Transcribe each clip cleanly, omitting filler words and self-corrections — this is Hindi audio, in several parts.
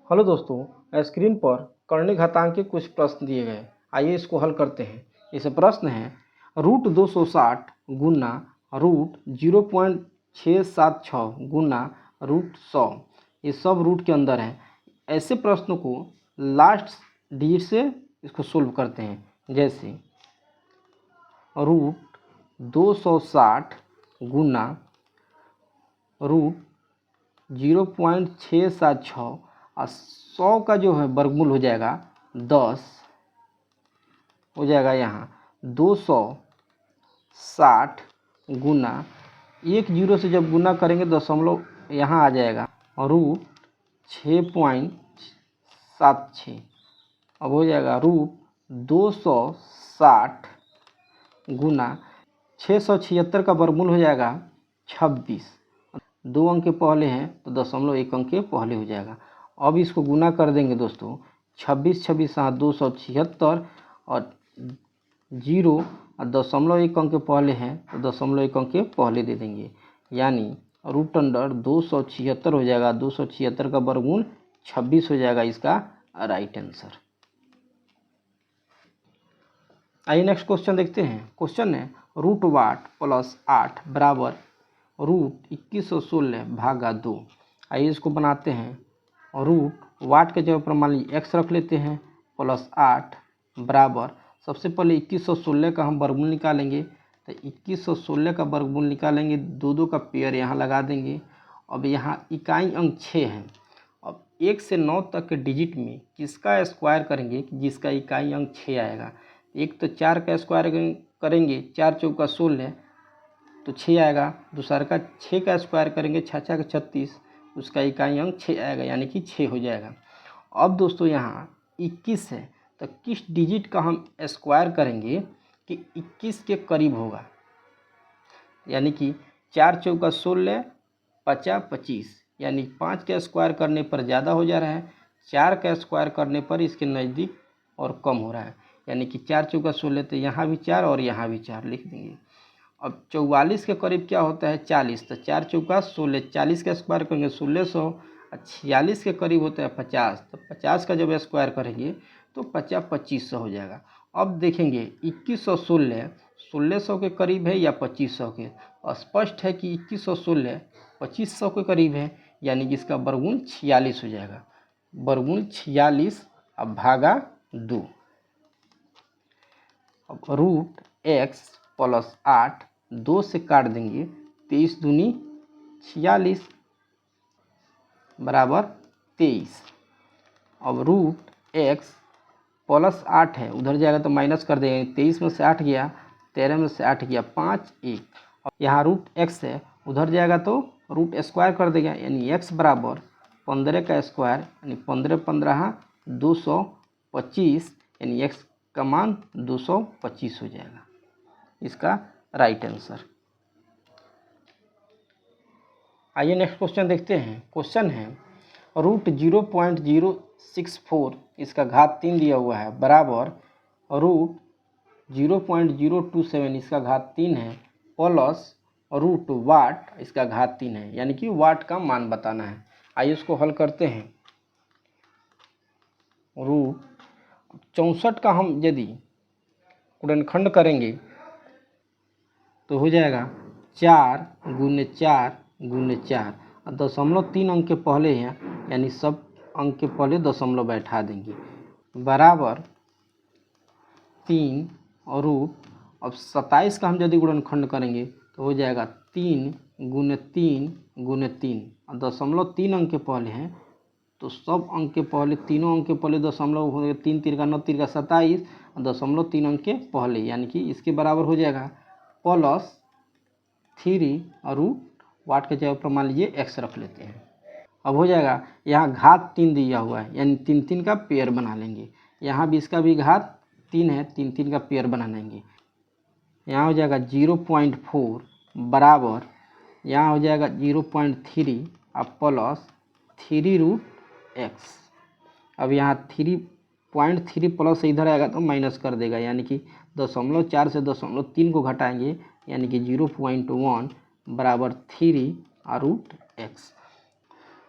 हेलो दोस्तों, स्क्रीन पर करनीय घातांक के कुछ प्रश्न दिए गए। आइए इसको हल करते हैं। इस प्रश्न है √260 गुना √0.676 गुना √100। ये सब रूट के अंदर है। ऐसे प्रश्नों को लास्ट डिजिट से इसको सोल्व करते हैं। जैसे √260 गुना √0.676 और 100 का जो है वर्गमूल हो जाएगा 10 हो जाएगा। यहाँ 260 गुना 1 जीरो से जब गुना करेंगे दशमलव यहाँ आ जाएगा और √6.76। अब हो जाएगा √260 गुना 676 का वर्गमूल हो जाएगा 26। 2 अंक के पहले हैं तो दशमलव 1 अंक के पहले हो जाएगा। अब इसको गुना कर देंगे दोस्तों। 26 26 276 और 0 और दशमलव 1 अंक के पहले हैं तो दशमलव 1 अंक के पहले दे देंगे, यानी √276 हो जाएगा। 276 का वर्गमूल 26 हो जाएगा इसका राइट आंसर। आइए नेक्स्ट क्वेश्चन देखते हैं। क्वेश्चन है √8 + 8 बराबर √2116 भागा 2। आइए इसको बनाते हैं। रूट वाट के जगह पर मान लीजिए x रख लेते हैं +8 बराबर, सबसे पहले 2116 का हम वर्गमूल निकालेंगे। तो 2116 का वर्गमूल निकालेंगे, 2 का पेयर यहाँ लगा देंगे। अब यहाँ इकाई अंक 6 है। अब 1 से 9 तक के डिजिट में किसका स्क्वायर करेंगे कि जिसका इकाई अंक 6 आएगा। एक तो 4 का स्क्वायर करेंगे, 4 चौका 16 तो 6 आएगा। दूसरा का 6 का स्क्वायर करेंगे, 6 6 का 36, उसका इकाई अंक 6 आएगा, यानी कि 6 हो जाएगा। अब दोस्तों यहाँ 21 है तो किस डिजिट का हम स्क्वायर करेंगे कि 21 के करीब होगा, यानी कि 4 चौका 16 50 25, यानी 5 का स्क्वायर करने पर ज़्यादा हो जा रहा है, 4 का स्क्वायर करने पर इसके नज़दीक और कम हो रहा है, यानी कि 4 चौका 16 तो यहाँ भी 4 और यहाँ भी 4 लिख देंगे। अब 44 के करीब क्या होता है 40, तो 4 चौका 16, 40 का स्क्वायर करेंगे 1600 और 46 के करीब होता है 50, तो 50 का जब स्क्वायर करेंगे तो 50 2500 हो जाएगा। अब देखेंगे 2116 1600 के करीब है या 2500 के। स्पष्ट है कि 2116 2500 के करीब है, यानी कि इसका वर्गमूल 46 हो जाएगा। वर्गमूल 46 अब भागा 2। अब √x + 8 2 से काट देंगे, 23 दूनी 46 बराबर 23। अब √x + 8 है, उधर जाएगा तो माइनस कर देंगे। 23 में से 8 गया, 13 में से 8 गया, 5 1। और यहाँ √x है, उधर जाएगा तो रूट स्क्वायर कर देगा, यानी x बराबर 15 का स्क्वायर, यानी 15 15 225, यानी x का मान 225 हो जाएगा इसका राइट आंसर। आइए नेक्स्ट क्वेश्चन देखते हैं। क्वेश्चन है √0.064 इसका घात 3 दिया हुआ है बराबर √0.027 इसका घात 3 है प्लस √वाट इसका घात 3 है, यानी कि वाट का मान बताना है। आइए इसको हल करते हैं। √64 का हम यदि गुणनखंड करेंगे तो हो जाएगा 4 गुने 4 गुने 4 और दशमलव 3 अंक के पहले हैं, यानी सब अंक के पहले दशमलव बैठा देंगे बराबर 3 और रूट। अब 27 का हम यदि गुणनखंड करेंगे तो हो जाएगा 3 गुने 3 गुने 3 और दशमलव 3 अंक के पहले हैं तो सब अंक के पहले, तीनों अंक के पहले दशमलव हो गए। 3 3 का 9 3 का 27 और दशमलव 3 अंक के पहले, यानी कि इसके बराबर हो जाएगा +3 और रूट वाट के जगह पर मान लीजिए x रख लेते हैं। अब हो जाएगा यहाँ घात 3 दिया हुआ है, यानी 3 3 का पेयर बना लेंगे। यहाँ भी इसका भी घात 3 है, 3 3 का पेयर बना लेंगे। यहाँ हो जाएगा 0.4 बराबर, यहाँ हो जाएगा 0.3 और +3√x। अब यहाँ 3.3 प्लस इधर आएगा तो माइनस कर देगा, यानी कि 0.4 से 0.3 को घटाएंगे, यानी कि 0.1 बराबर 3 और √x।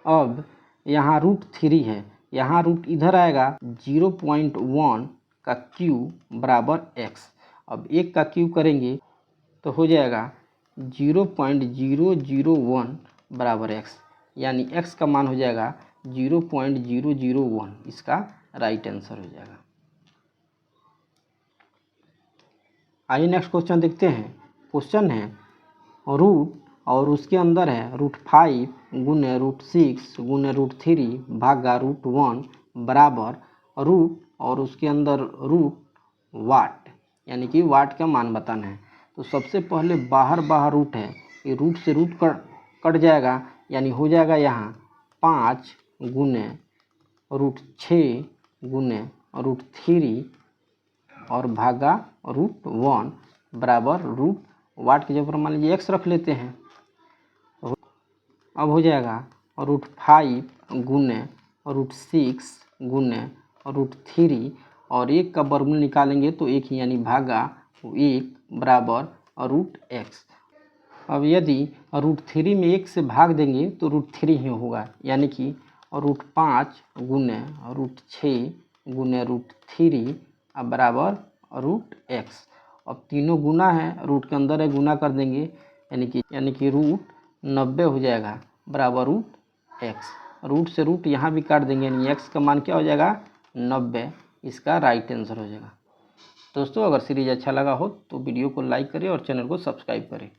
अब यहाँ √3 है यहाँ रूट इधर आएगा 0.1 का क्यूब बराबर x। अब 1 का क्यूब करेंगे तो हो जाएगा 0.001 बराबर x, यानी x का मान हो जाएगा 0.001। इसका राइट आंसर हो जाएगा। आइए नेक्स्ट क्वेश्चन देखते हैं। क्वेश्चन है रूट और उसके अंदर है √5 गुने √6 गुने √3 भागा √1 बराबर रूट और उसके अंदर रूट वाट, यानी कि वाट का मान बताना है। तो सबसे पहले बाहर रूट है, ये रूट से रूट कट जाएगा, यानी हो जाएगा यहाँ 5 गुने √6 गुने √3 और भागा √1 बराबर रूट वाट के जगह पर मान लीजिए x रख लेते हैं। अब हो जाएगा √5 गुने √6 गुने √3 और 1 का वर्गमूल निकालेंगे तो 1 ही, यानी भागा 1 बराबर √x। अब यदि √3 में 1 से भाग देंगे तो √3 ही होगा, यानी कि √5 गुने √6 गुने √3 अब बराबर √x। अब तीनों गुना है, रूट के अंदर है, गुना कर देंगे, यानी कि रूट 90 हो जाएगा बराबर √x। रूट से रूट यहाँ भी काट देंगे, यानी x का मान क्या हो जाएगा 90। इसका राइट आंसर हो जाएगा। दोस्तों अगर सीरीज अच्छा लगा हो तो वीडियो को लाइक करें और चैनल को सब्सक्राइब करें।